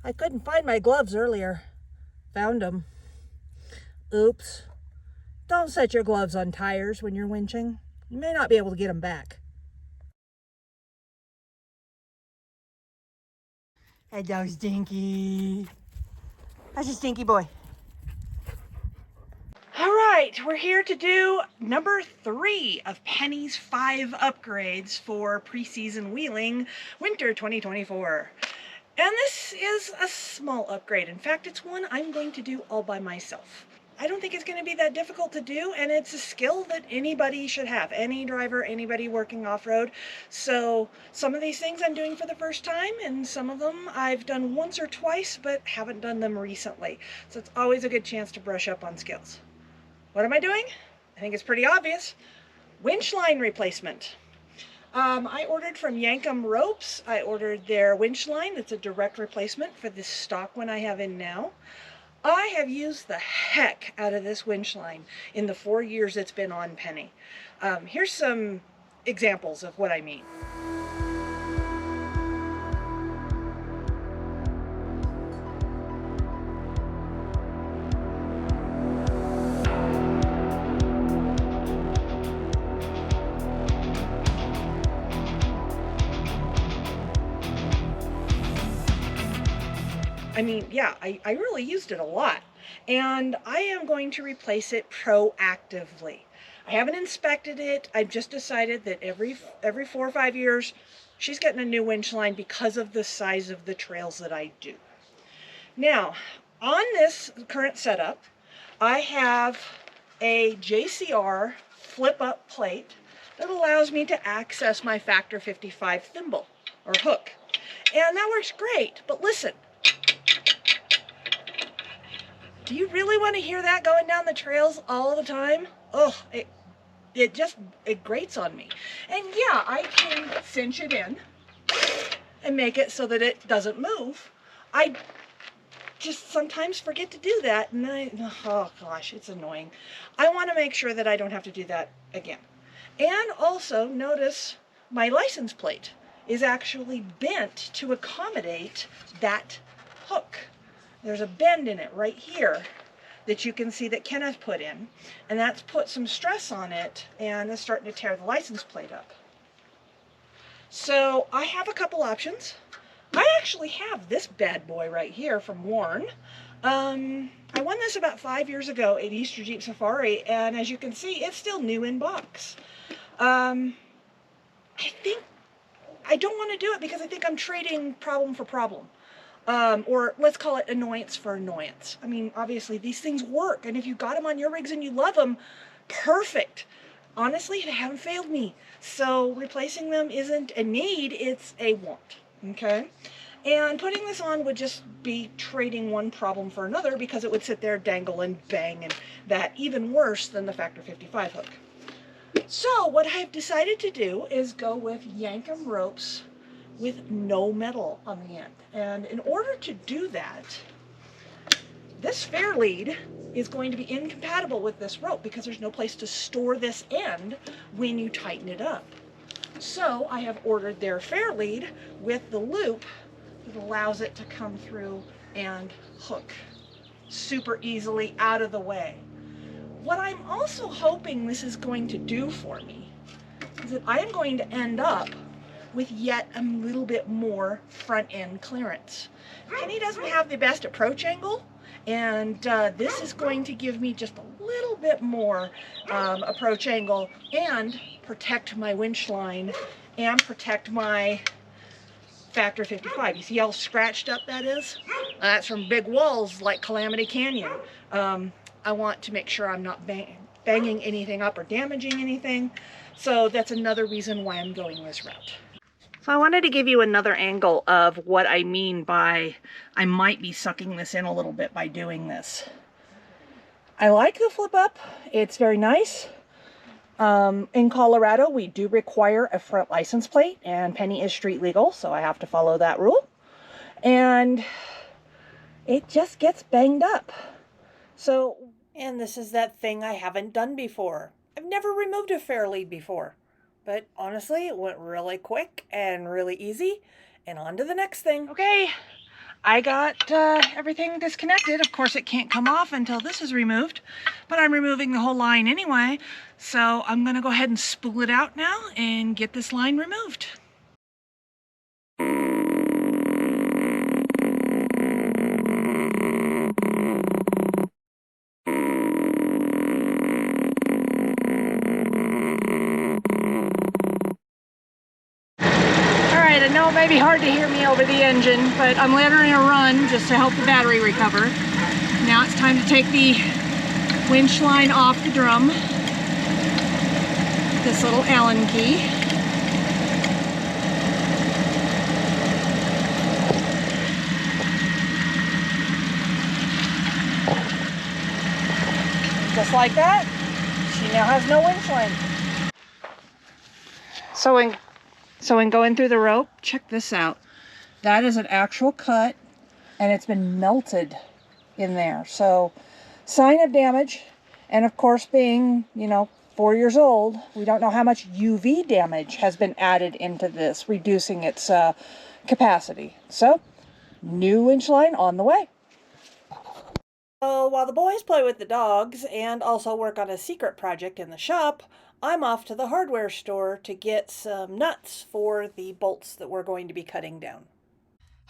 I couldn't find my gloves earlier. Found them. Oops. Don't set your gloves on tires when you're winching. You may not be able to get them back. Hello, Stinky. That's a stinky boy. All right, we're here to do number 3 of Penny's 5 upgrades for preseason wheeling winter 2024. And this is a small upgrade. In fact, it's one I'm going to do all by myself. I don't think it's going to be that difficult to do, and it's a skill that anybody should have. Any driver, anybody working off-road. So some of these things I'm doing for the first time, and some of them I've done once or twice, but haven't done them recently. So it's always a good chance to brush up on skills. What am I doing? I think it's pretty obvious. Winch line replacement. I ordered from Yankum Ropes. I ordered their winch line. It's a direct replacement for this stock one I have in now. I have used the heck out of this winch line in the 4 years it's been on Penny. Here's some examples of what I mean. I mean, yeah, I really used it a lot, and I am going to replace it proactively. I haven't inspected it. I've just decided that every 4 or 5 years, she's getting a new winch line because of the size of the trails that I do. Now, on this current setup, I have a JCR flip-up plate that allows me to access my Factor 55 thimble or hook, and that works great. But listen. Do you really want to hear that going down the trails all the time? Oh, it grates on me. And yeah, I can cinch it in and make it so that it doesn't move. I just sometimes forget to do that, and oh gosh, it's annoying. I want to make sure that I don't have to do that again. And also notice my license plate is actually bent to accommodate that hook. There's a bend in it right here that you can see that Kenneth put in, and that's put some stress on it, and it's starting to tear the license plate up. So I have a couple options. I actually have this bad boy right here from Warren. I won this about 5 years ago at Easter Jeep Safari, and as you can see, it's still new in box. I think I don't want to do it because I think I'm trading problem for problem. Or let's call it annoyance for annoyance. I mean, obviously these things work, and if you got them on your rigs and you love them, perfect. Honestly, they haven't failed me. So replacing them isn't a need, it's a want, okay? And putting this on would just be trading one problem for another because it would sit there, dangle and bang, and that even worse than the Factor 55 hook. So what I've decided to do is go with Yankum Ropes with no metal on the end. And in order to do that, this fairlead is going to be incompatible with this rope because there's no place to store this end when you tighten it up. So I have ordered their fairlead with the loop that allows it to come through and hook super easily out of the way. What I'm also hoping this is going to do for me is that I am going to end up with yet a little bit more front end clearance. Penny doesn't have the best approach angle, and this is going to give me just a little bit more approach angle and protect my winch line and protect my Factor 55. You see how scratched up that is? That's from big walls like Calamity Canyon. I want to make sure I'm not banging anything up or damaging anything, so that's another reason why I'm going this route. So I wanted to give you another angle of what I mean by I might be sucking this in a little bit by doing this. I like the flip up. It's very nice. In Colorado, we do require a front license plate, and Penny is street legal, so I have to follow that rule. And it just gets banged up. And this is that thing I haven't done before. I've never removed a fairlead before. But honestly, it went really quick and really easy. And on to the next thing. Okay, I got everything disconnected. Of course, it can't come off until this is removed, but I'm removing the whole line anyway. So I'm going to go ahead and spool it out now and get this line removed. I know it may be hard to hear me over the engine, but I'm letting it run just to help the battery recover. Now it's time to take the winch line off the drum. This little Allen key. Just like that, she now has no winch line. So in going through the rope, check this out. That is an actual cut, and it's been melted in there. So, sign of damage, and of course being, 4 years old, we don't know how much UV damage has been added into this, reducing its capacity. So, new winch line on the way. So, while the boys play with the dogs and also work on a secret project in the shop, I'm off to the hardware store to get some nuts for the bolts that we're going to be cutting down.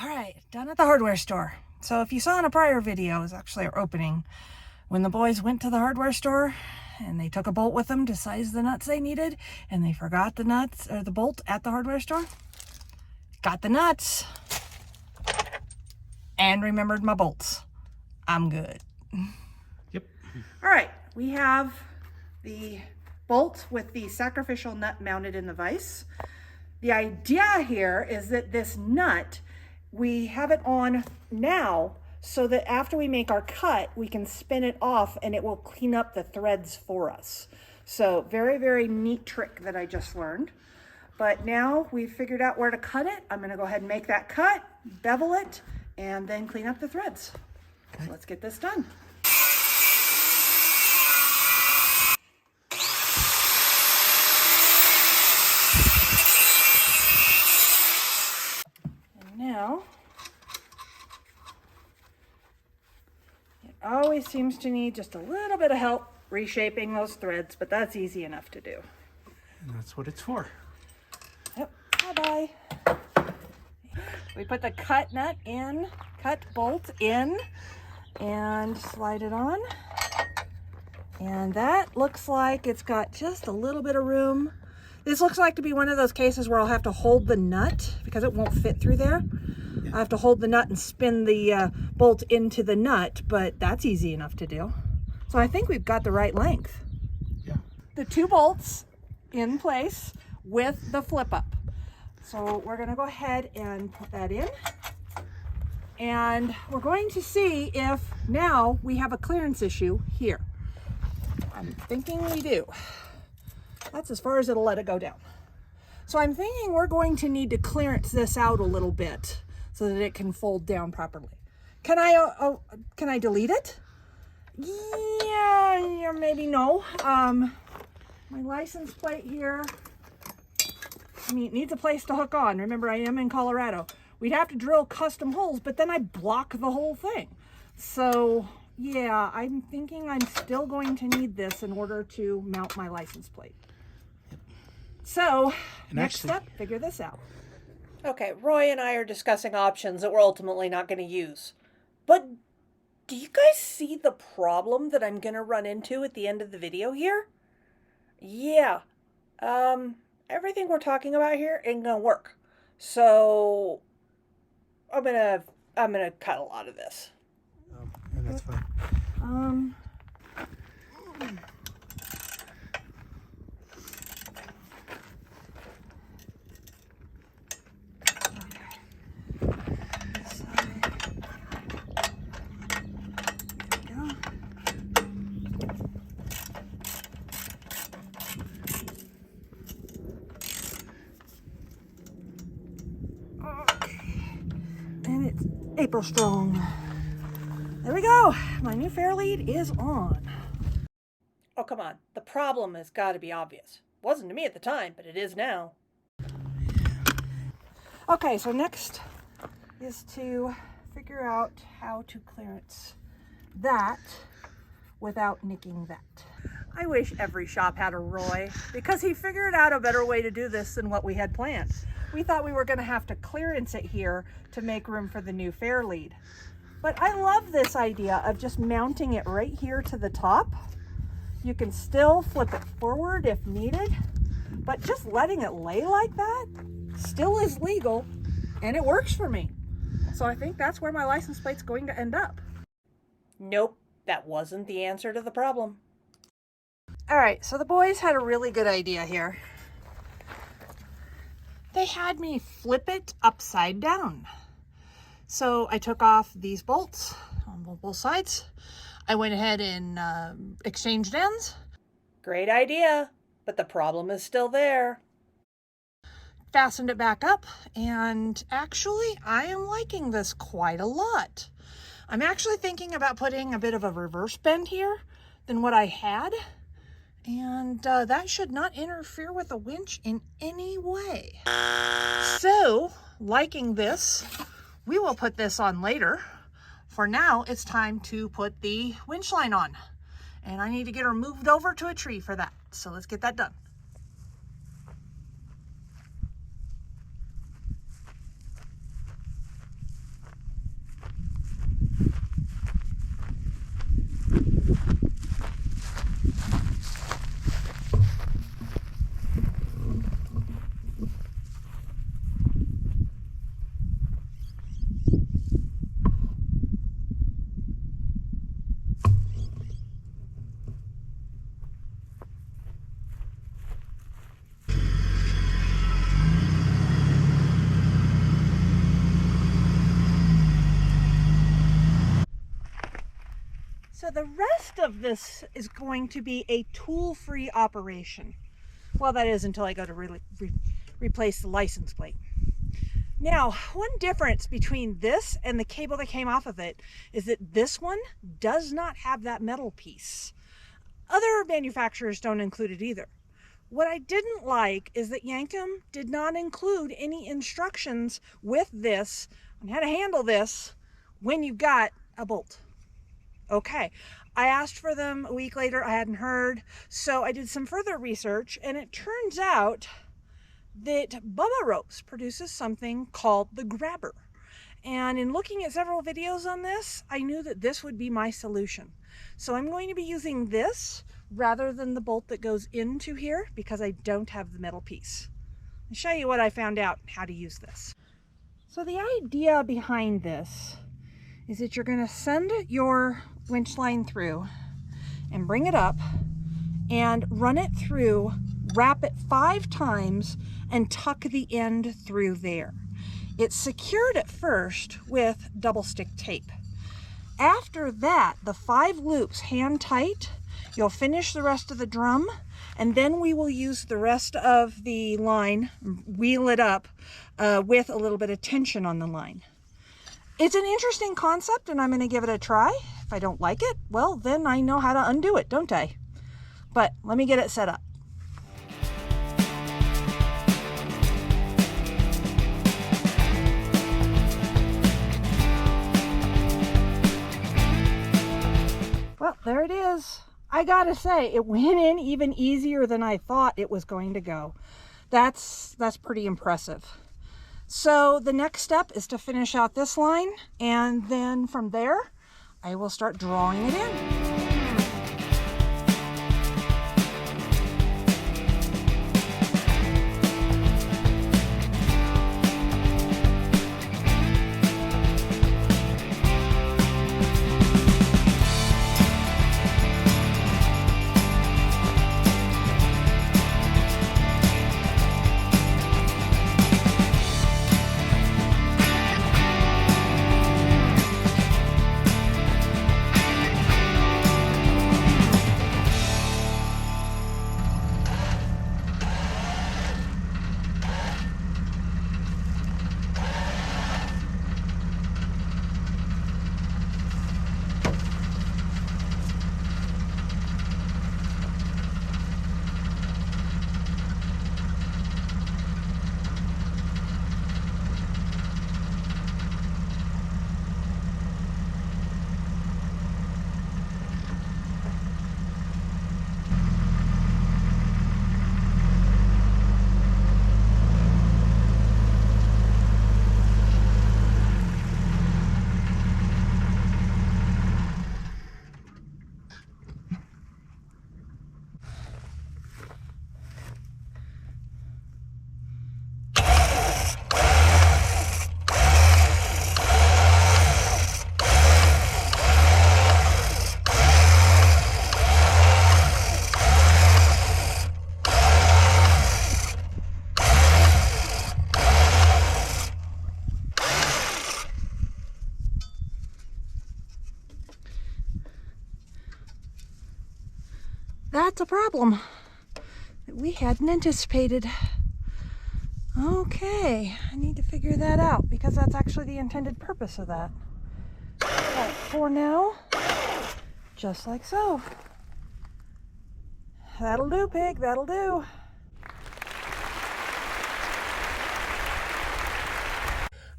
All right, done at the hardware store. So if you saw in a prior video, it was actually our opening, when the boys went to the hardware store and they took a bolt with them to size the nuts they needed, and they forgot the nuts or the bolt at the hardware store. Got the nuts and remembered my bolts. I'm good. Yep. All right, we have the bolt with the sacrificial nut mounted in the vise. The idea here is that this nut, we have it on now so that after we make our cut, we can spin it off and it will clean up the threads for us. So very, very neat trick that I just learned. But now we've figured out where to cut it. I'm gonna go ahead and make that cut, bevel it, and then clean up the threads. Okay. So let's get this done. Now, it always seems to need just a little bit of help reshaping those threads, but that's easy enough to do. And that's what it's for. Yep, bye-bye. We put the cut nut in, cut bolt in, and slide it on. And that looks like it's got just a little bit of room. This looks like to be one of those cases where I'll have to hold the nut because it won't fit through there. I have to hold the nut and spin the bolt into the nut, but that's easy enough to do. So I think we've got the right length. Yeah. The two bolts in place with the flip up. So we're gonna go ahead and put that in. And we're going to see if now we have a clearance issue here. I'm thinking we do. That's as far as it'll let it go down. So I'm thinking we're going to need to clearance this out a little bit so that it can fold down properly. Can I delete it? Yeah, maybe no. My license plate here, it needs a place to hook on. Remember, I am in Colorado. We'd have to drill custom holes, but then I block the whole thing. So yeah, I'm thinking I'm still going to need this in order to mount my license plate. So, next step, figure this out. Okay, Roy and I are discussing options that we're ultimately not going to use. But do you guys see the problem that I'm going to run into at the end of the video here? Yeah, everything we're talking about here ain't going to work. So, I'm gonna cut a lot of this. And that's fine. And it's April strong. There we go. My new fairlead is on. Oh, come on. The problem has got to be obvious. Wasn't to me at the time, but it is now. Okay, so next is to figure out how to clearance that without nicking that. I wish every shop had a Roy, because he figured out a better way to do this than what we had planned. We thought we were going to have to clearance it here to make room for the new fairlead. But I love this idea of just mounting it right here to the top. You can still flip it forward if needed, but just letting it lay like that still is legal, and it works for me. So I think that's where my license plate's going to end up. Nope, that wasn't the answer to the problem. All right, so the boys had a really good idea here. They had me flip it upside down. So I took off these bolts on both sides. I went ahead and exchanged ends. Great idea, but the problem is still there. Fastened it back up, and actually I am liking this quite a lot. I'm actually thinking about putting a bit of a reverse bend here than what I had, and that should not interfere with the winch in any way. So, liking this, we will put this on later. For now, it's time to put the winch line on, and I need to get her moved over to a tree for that. So let's get that done. So the rest of this is going to be a tool-free operation. Well, that is until I go to replace the license plate. Now, one difference between this and the cable that came off of it is that this one does not have that metal piece. Other manufacturers don't include it either. What I didn't like is that Yankum did not include any instructions with this on how to handle this when you got a bolt. Okay, I asked for them a week later, I hadn't heard, so I did some further research, and it turns out that Bubba Ropes produces something called the grabber. And in looking at several videos on this, I knew that this would be my solution. So I'm going to be using this rather than the bolt that goes into here because I don't have the metal piece. I'll show you what I found out how to use this. So the idea behind this is that you're going to send your winch line through and bring it up and run it through, wrap it 5 times and tuck the end through there. It's secured at first with double stick tape. After that, the 5 loops hand tight, you'll finish the rest of the drum, and then we will use the rest of the line, wheel it up with a little bit of tension on the line. It's an interesting concept, and I'm going to give it a try. If I don't like it, well, then I know how to undo it, don't I? But let me get it set up. Well, there it is. I gotta say, it went in even easier than I thought it was going to go. That's pretty impressive. So the next step is to finish out this line, and then from there, I will start drawing it in. That's a problem that we hadn't anticipated. Okay, I need to figure that out because that's actually the intended purpose of that. But for now, just like so. That'll do, pig, that'll do.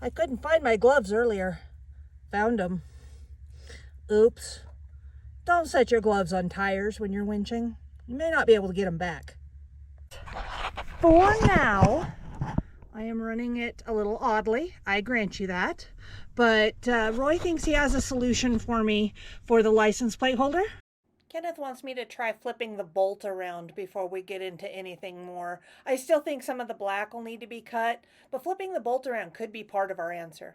I couldn't find my gloves earlier. Found them. Oops. Don't set your gloves on tires when you're winching. You may not be able to get them back. For now, I am running it a little oddly. I grant you that. But Roy thinks he has a solution for me for the license plate holder. Kenneth wants me to try flipping the bolt around before we get into anything more. I still think some of the black will need to be cut, but flipping the bolt around could be part of our answer.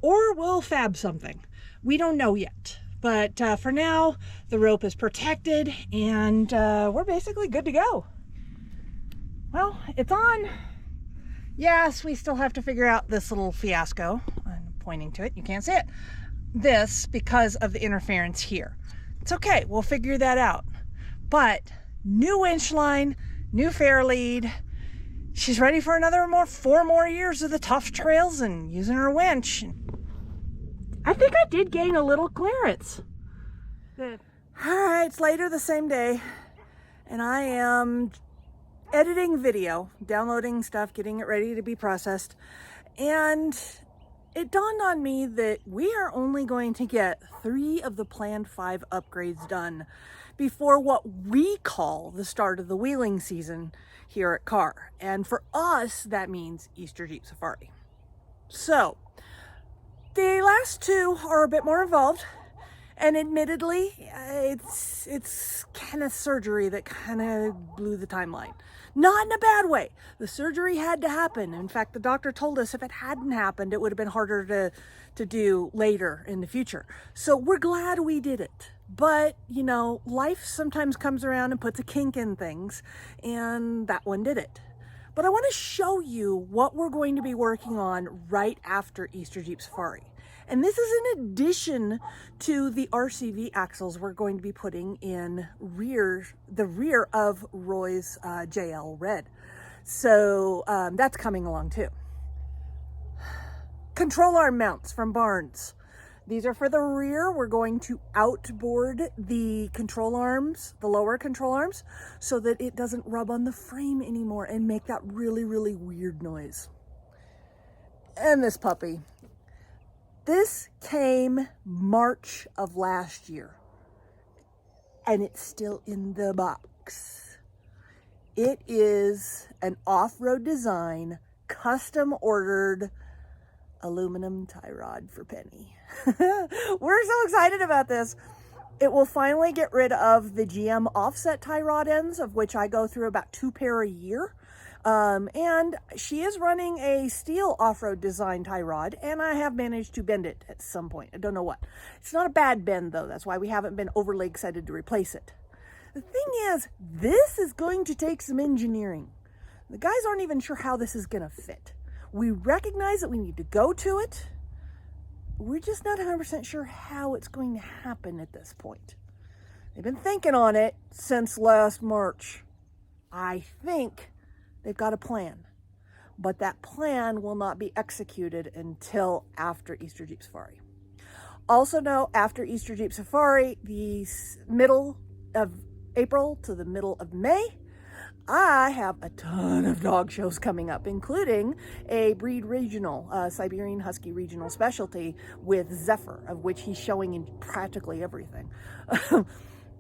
Or we'll fab something. We don't know yet. But for now, the rope is protected and we're basically good to go. Well, it's on. Yes, we still have to figure out this little fiasco. I'm pointing to it. You can't see it. This because of the interference here. It's okay. We'll figure that out. But new winch line, new fairlead. She's ready for another 4 more years of the tough trails and using her winch. I think I did gain a little clearance. Good. All right, it's later the same day, and I am editing video, downloading stuff, getting it ready to be processed, and it dawned on me that we are only going to get 3 of the planned 5 upgrades done before what we call the start of the wheeling season here at Carr. And for us, that means Easter Jeep Safari. So, the last 2 are a bit more involved, and admittedly, it's kind of surgery that kind of blew the timeline. Not in a bad way. The surgery had to happen. In fact, the doctor told us if it hadn't happened, it would have been harder to do later in the future. So we're glad we did it. But, you know, life sometimes comes around and puts a kink in things, and that one did it. But I want to show you what we're going to be working on right after Easter Jeep Safari. And this is in addition to the RCV axles we're going to be putting in the rear of Roy's JL Red. So that's coming along too. Control arm mounts from Barnes. These are for the rear. We're going to outboard the control arms, the lower control arms, so that it doesn't rub on the frame anymore and make that really, really weird noise. And this puppy. This came March of last year, and it's still in the box. It is an off-road design, custom ordered aluminum tie rod for Penny. We're so excited about this. It will finally get rid of the GM offset tie rod ends, of which I go through about 2 pair a year. And she is running a steel off-road design tie rod, and I have managed to bend it at some point. I don't know what. It's not a bad bend though. That's why we haven't been overly excited to replace it. The thing is, this is going to take some engineering. The guys aren't even sure how this is going to fit. We recognize that we need to go to it. We're just not 100% sure how it's going to happen at this point. They've been thinking on it since last March. I think they've got a plan, but that plan will not be executed until after Easter Jeep Safari. Also know, after Easter Jeep Safari, the middle of April to the middle of May, I have a ton of dog shows coming up, including a breed regional, Siberian Husky regional specialty with Zephyr, of which he's showing in practically everything.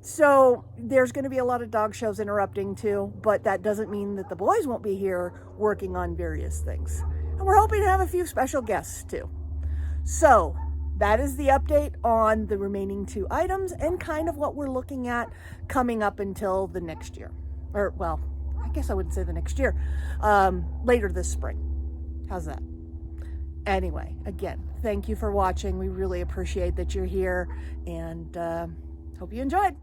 So there's going to be a lot of dog shows interrupting too, but that doesn't mean that the boys won't be here working on various things. And we're hoping to have a few special guests too. So that is the update on the remaining 2 items and kind of what we're looking at coming up until the next year. Or, well, I guess I wouldn't say the next year, later this spring. How's that? Anyway, again, thank you for watching. We really appreciate that you're here, and hope you enjoyed.